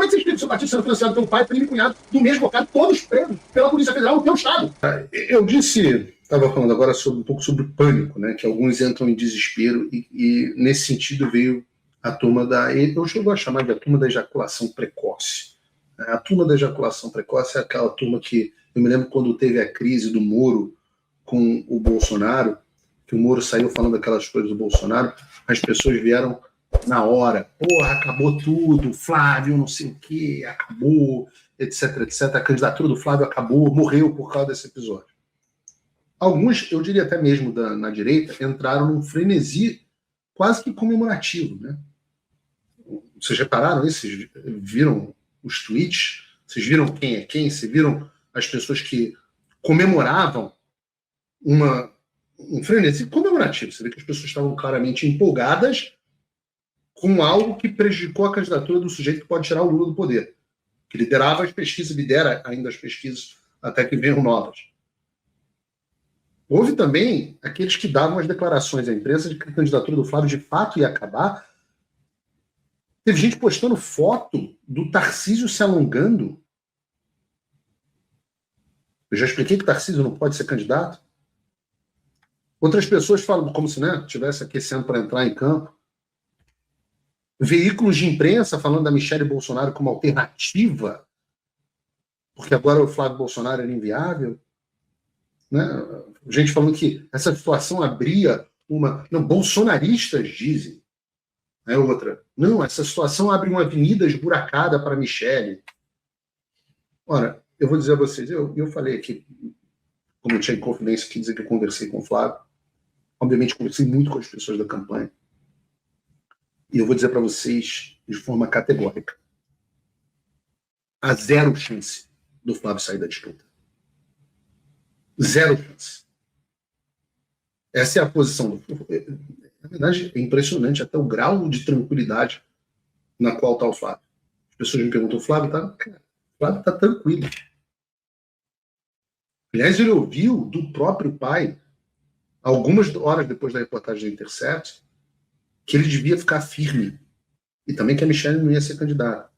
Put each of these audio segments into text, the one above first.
é que você explica o seu partido sendo financiado pelo pai, primo e cunhado do mesmo local, todos presos pela Polícia Federal no teu estado? Eu estava falando agora um pouco sobre o pânico, né? Que alguns entram em desespero e nesse sentido veio a turma eu chego a chamar de a turma da ejaculação precoce. A turma da ejaculação precoce é aquela turma que, eu me lembro quando teve a crise do Moro com o Bolsonaro, que o Moro saiu falando aquelas coisas do Bolsonaro, as pessoas vieram na hora, porra, acabou tudo, Flávio, não sei o que, acabou, etc, etc, a candidatura do Flávio acabou, morreu por causa desse episódio. Alguns, eu diria até mesmo na direita, entraram num frenesi quase que comemorativo, né? Vocês repararam isso? Vocês viram os tweets? Vocês viram quem é quem? Vocês viram as pessoas que comemoravam um frenesi comemorativo? Você vê que as pessoas estavam claramente empolgadas com algo que prejudicou a candidatura do sujeito que pode tirar o Lula do poder, que liderava as pesquisas, lidera ainda as pesquisas até que venham novas. Houve também aqueles que davam as declarações à imprensa de que a candidatura do Flávio de fato ia acabar. Teve gente postando foto do Tarcísio se alongando. Eu já expliquei que o Tarcísio não pode ser candidato. Outras pessoas falam como se estivesse aquecendo para entrar em campo. Veículos de imprensa falando da Michelle Bolsonaro como alternativa, porque agora o Flávio Bolsonaro era inviável. Né? Gente falando que essa situação abria uma... Não, bolsonaristas dizem. É outra. Não, essa situação abre uma avenida esburacada para Michelle. Ora, eu vou dizer a vocês, eu falei aqui, como eu tinha confidência, que dizer que eu conversei com o Flávio. Obviamente, conversei muito com as pessoas da campanha. E eu vou dizer para vocês de forma categórica: há zero chance do Flávio sair da disputa. Zero chance. Essa é a posição do... Na verdade, é impressionante até o grau de tranquilidade na qual está o Flávio. As pessoas me perguntam, Flávio está tranquilo. Aliás, ele ouviu do próprio pai, algumas horas depois da reportagem da Intercept, que ele devia ficar firme. E também que a Michelle não ia ser candidata.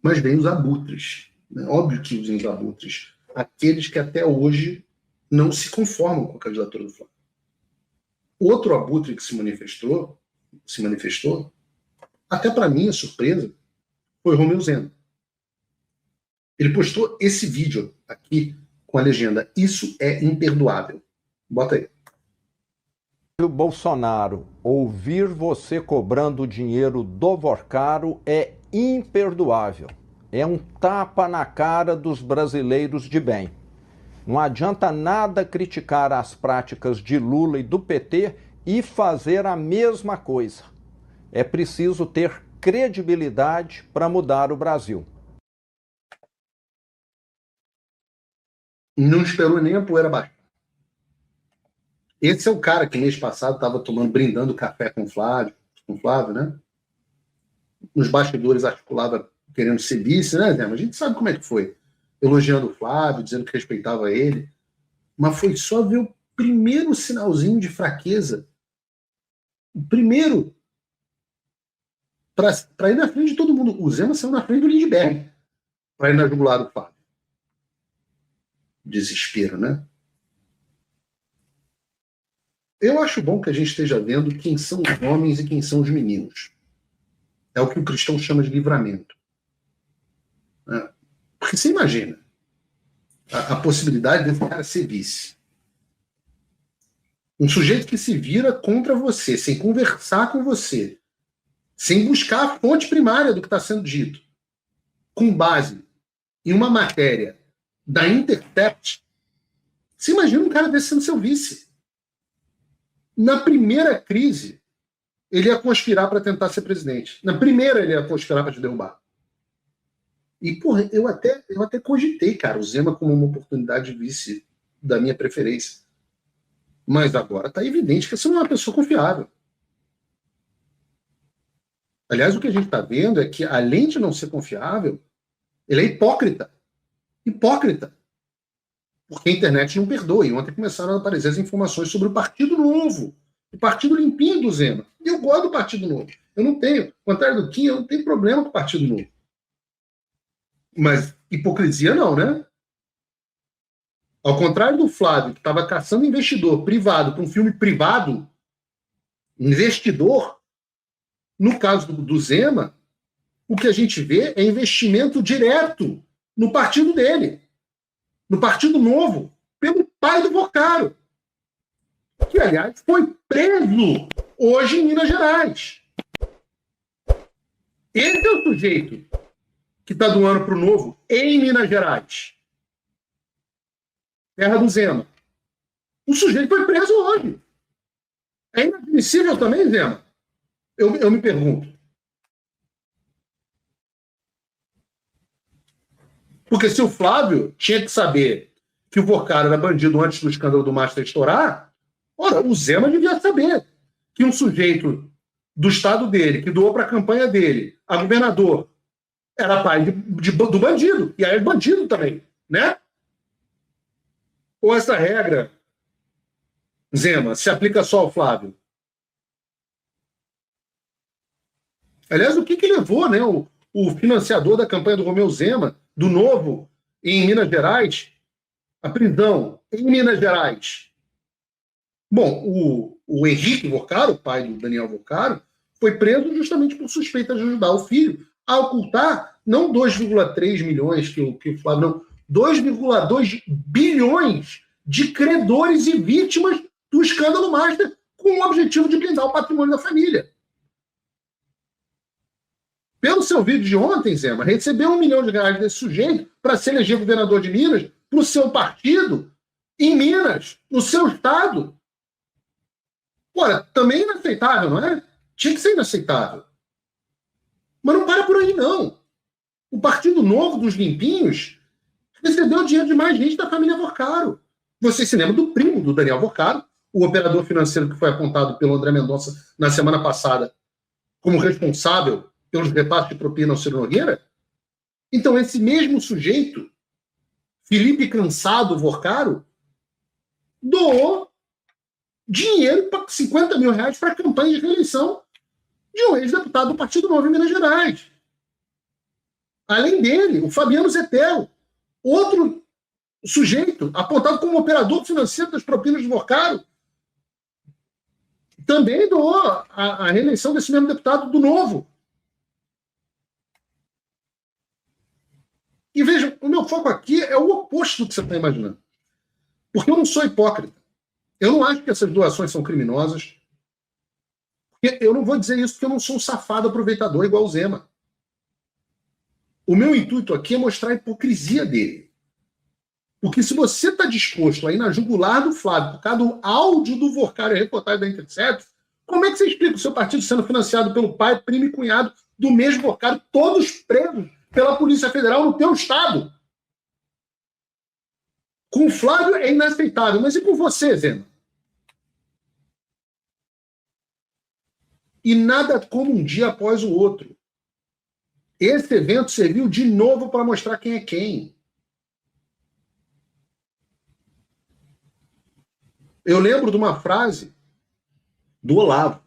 Mas vem os abutres. Né? Óbvio que vem os abutres. Aqueles que até hoje não se conformam com a candidatura do Flávio. Outro abutre que se manifestou, até para minha surpresa, foi Romeu Zema. Ele postou esse vídeo aqui com a legenda: "Isso é imperdoável". Bota aí. O Bolsonaro, ouvir você cobrando dinheiro do Vorcaro é imperdoável. É um tapa na cara dos brasileiros de bem. Não adianta nada criticar as práticas de Lula e do PT e fazer a mesma coisa. É preciso ter credibilidade para mudar o Brasil. Não esperou nem a poeira baixar. Esse é o cara que mês passado estava brindando café com o Flávio, né? Nos bastidores articulava querendo ser vice, né, Zé? Mas a gente sabe como é que foi. Elogiando o Flávio, dizendo que respeitava ele. Mas foi só ver o primeiro sinalzinho de fraqueza. O primeiro. Para ir na frente de todo mundo. O Zema saiu na frente do Lindbergh para ir na jugular do Flávio. Desespero, né? Eu acho bom que a gente esteja vendo quem são os homens e quem são os meninos. É o que o cristão chama de livramento. Porque você imagina a possibilidade desse cara ser vice. Um sujeito que se vira contra você, sem conversar com você, sem buscar a fonte primária do que está sendo dito, com base em uma matéria da Intercept. Você imagina um cara desse sendo seu vice. Na primeira crise, ele ia conspirar para tentar ser presidente. Na primeira, ele ia conspirar para te derrubar. E, porra, eu até cogitei, cara, o Zema como uma oportunidade de vice da minha preferência. Mas agora está evidente que você não é uma pessoa confiável. Aliás, o que a gente está vendo é que, além de não ser confiável, ele é hipócrita. Hipócrita. Porque a internet não perdoa. E ontem começaram a aparecer as informações sobre o Partido Novo. o partido limpinho do Zema. E eu gosto do Partido Novo. Eu não tenho, ao contrário do Kim, eu não tenho problema com o Partido Novo. Mas hipocrisia não, né? Ao contrário do Flávio, que estava caçando investidor privado para um filme privado, investidor, no caso do Zema, o que a gente vê é investimento direto no partido dele, no Partido Novo, pelo pai do Vocaro, que, aliás, foi preso hoje em Minas Gerais. Esse é o sujeito que está doando para o Novo em Minas Gerais. Terra do Zema. O sujeito foi preso hoje. É inadmissível também, Zema? Eu me pergunto. Porque se o Flávio tinha que saber que o Vocaro era bandido antes do escândalo do Master estourar, ora, o Zema devia saber que um sujeito do estado dele, que doou para a campanha dele, a governador, era pai do bandido. E aí é bandido também, né? Ou essa regra, Zema, se aplica só ao Flávio? Aliás, o que levou, né, o financiador da campanha do Romeu Zema, do Novo, em Minas Gerais, à prisão em Minas Gerais? Bom, o Henrique Vocaro, pai do Daniel Vocaro, foi preso justamente por suspeita de ajudar o filho a ocultar não 2,3 milhões que o Flávio, não, 2,2 bilhões de credores e vítimas do escândalo Master, com o objetivo de blindar o patrimônio da família. Pelo seu vídeo de ontem, Zema, recebeu R$1 milhão desse sujeito para se eleger governador de Minas, para o seu partido, em Minas, no seu estado. Ora, também inaceitável, não é? Tinha que ser inaceitável. Mas não para por aí, não. O Partido Novo dos Limpinhos recebeu dinheiro de mais gente da família Vocaro. Você se lembra do primo do Daniel Vocaro, o operador financeiro que foi apontado pelo André Mendonça na semana passada como responsável pelos repasses de propina ao Ciro Nogueira? Então, esse mesmo sujeito, Felipe Cansado Vocaro, doou dinheiro, 50 mil reais, para a campanha de reeleição de um ex-deputado do Partido Novo em Minas Gerais. Além dele, o Fabiano Zettel, outro sujeito apontado como operador financeiro das propinas de Vocaro, também doou a reeleição desse mesmo deputado do Novo. E vejam, o meu foco aqui é o oposto do que você está imaginando. Porque eu não sou hipócrita. Eu não acho que essas doações são criminosas. Eu não vou dizer isso porque eu não sou um safado aproveitador igual o Zema. O meu intuito aqui é mostrar a hipocrisia dele. Porque se você está disposto a ir na jugular do Flávio por causa do áudio do Vocaro e reportagem da Intercept, como é que você explica o seu partido sendo financiado pelo pai, primo e cunhado do mesmo Vocaro, todos presos pela Polícia Federal no teu estado? Com o Flávio é inaceitável, mas e com você, Zema? E nada como um dia após o outro. Esse evento serviu de novo para mostrar quem é quem. Eu lembro de uma frase do Olavo.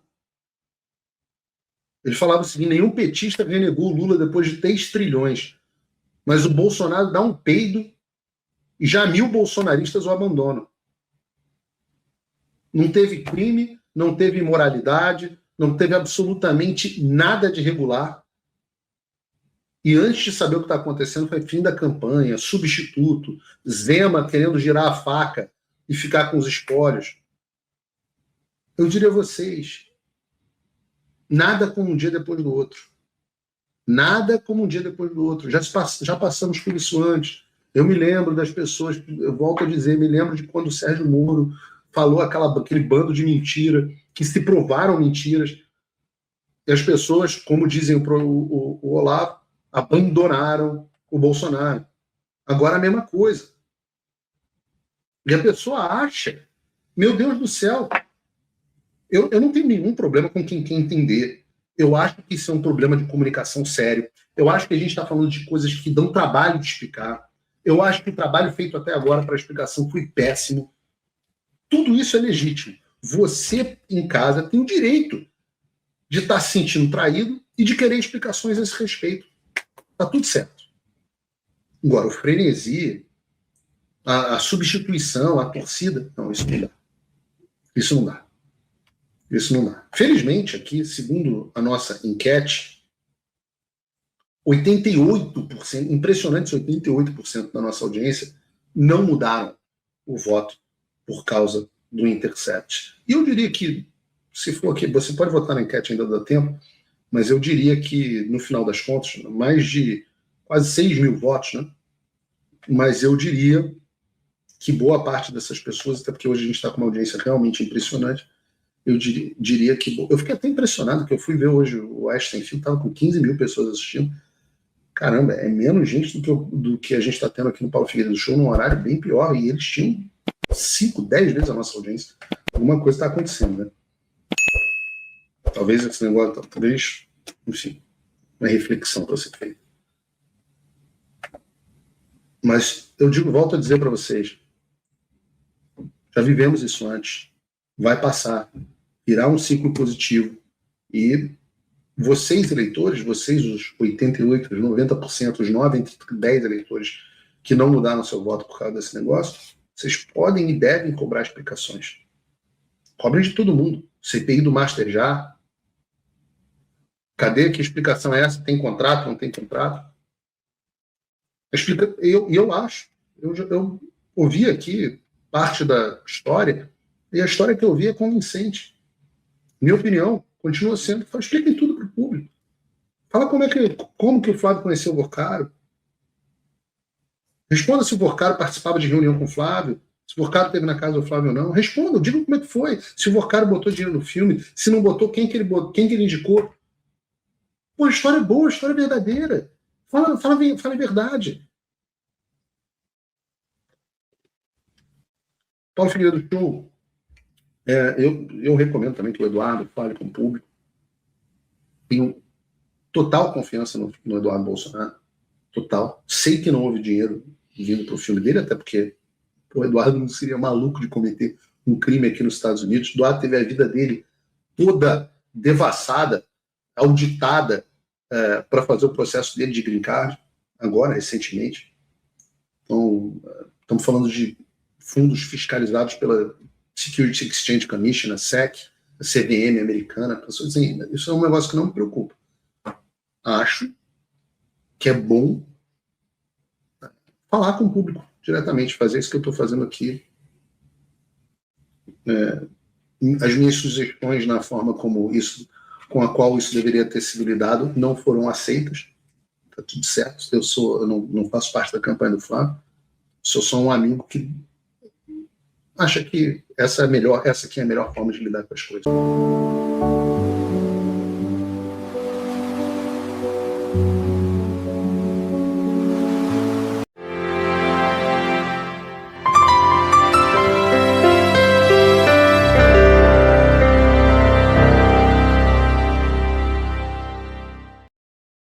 Ele falava o seguinte: nenhum petista renegou o Lula depois de 3 trilhões, mas o Bolsonaro dá um peido e já 1.000 bolsonaristas o abandonam. Não teve crime, não teve imoralidade, não teve absolutamente nada de irregular. E antes de saber o que está acontecendo, foi fim da campanha, substituto, Zema querendo girar a faca e ficar com os espólios. Eu diria a vocês, nada como um dia depois do outro. Nada como um dia depois do outro. Já passamos por isso antes. Eu me lembro das pessoas, eu volto a dizer, me lembro de quando o Sérgio Moro falou aquele bando de mentira, que se provaram mentiras, e as pessoas, como dizem o Olavo, abandonaram o Bolsonaro. Agora a mesma coisa. E a pessoa acha, meu Deus do céu, eu não tenho nenhum problema com quem quer entender. Eu acho que isso é um problema de comunicação sério. Eu acho que a gente está falando de coisas que dão trabalho de explicar. Eu acho que o trabalho feito até agora para a explicação foi péssimo. Tudo isso é legítimo. você em casa tem o direito de estar se sentindo traído e de querer explicações a esse respeito. Tá tudo certo. Agora, o frenesi, a substituição, a torcida, não, isso não dá. Isso não dá. Isso não dá. Felizmente, aqui, segundo a nossa enquete, 88%, impressionantes 88% da nossa audiência não mudaram o voto por causa do Intercept. E eu diria que, se for aqui, você pode votar na enquete, ainda dá tempo, mas eu diria que, no final das contas, mais de quase 6 mil votos, né? Mas eu diria que boa parte dessas pessoas, até porque hoje a gente está com uma audiência realmente impressionante, eu diria que... Eu fiquei até impressionado, que eu fui ver hoje o Ashton Field, estava com 15 mil pessoas assistindo. Caramba, é menos gente do que a gente está tendo aqui no Paulo Figueiredo Show, num horário bem pior, e eles tinham 5, 10 vezes a nossa audiência. Alguma coisa está acontecendo, né? Talvez esse negócio, talvez, enfim, uma reflexão para ser feita. Mas eu volto a dizer para vocês, já vivemos isso antes, vai passar, virá um ciclo positivo, e vocês, eleitores, vocês, os 88%, os 90%, os 9 entre 10 eleitores que não mudaram seu voto por causa desse negócio, vocês podem e devem cobrar explicações. Cobrem de todo mundo. CPI do Master já. Cadê? Que explicação é essa? Tem contrato, não tem contrato? Eu acho. Eu ouvi aqui parte da história, e a história que eu ouvi é convincente. Minha opinião continua sendo, expliquem tudo para o público. Fala como que o Flávio conheceu o Vorcaro. Responda se o Vorcaro participava de reunião com o Flávio, se o Vorcaro esteve na casa do Flávio ou não. Responda, diga como é que foi. Se o Vorcaro botou dinheiro no filme, se não botou, quem que ele indicou. Pô, a história é boa, a história é verdadeira. Fala a verdade. Paulo Figueiredo Show. Eu recomendo também que o Eduardo fale com o público. Tenho total confiança no Eduardo Bolsonaro. Total. Sei que não houve dinheiro vindo para o filme dele, até porque o Eduardo não seria maluco de cometer um crime aqui nos Estados Unidos. O Eduardo teve a vida dele toda devassada, auditada, para fazer o processo dele de green card, agora, recentemente. Então, estamos falando de fundos fiscalizados pela Security Exchange Commission, a SEC, a CVM americana. Isso é um negócio que não me preocupa. Acho que é bom falar com o público diretamente, fazer isso que eu estou fazendo aqui. As minhas sugestões na forma com a qual isso deveria ter sido lidado não foram aceitas. Está tudo certo. Eu não faço parte da campanha do Flávio. Sou só um amigo que acha que essa aqui é a melhor forma de lidar com as coisas.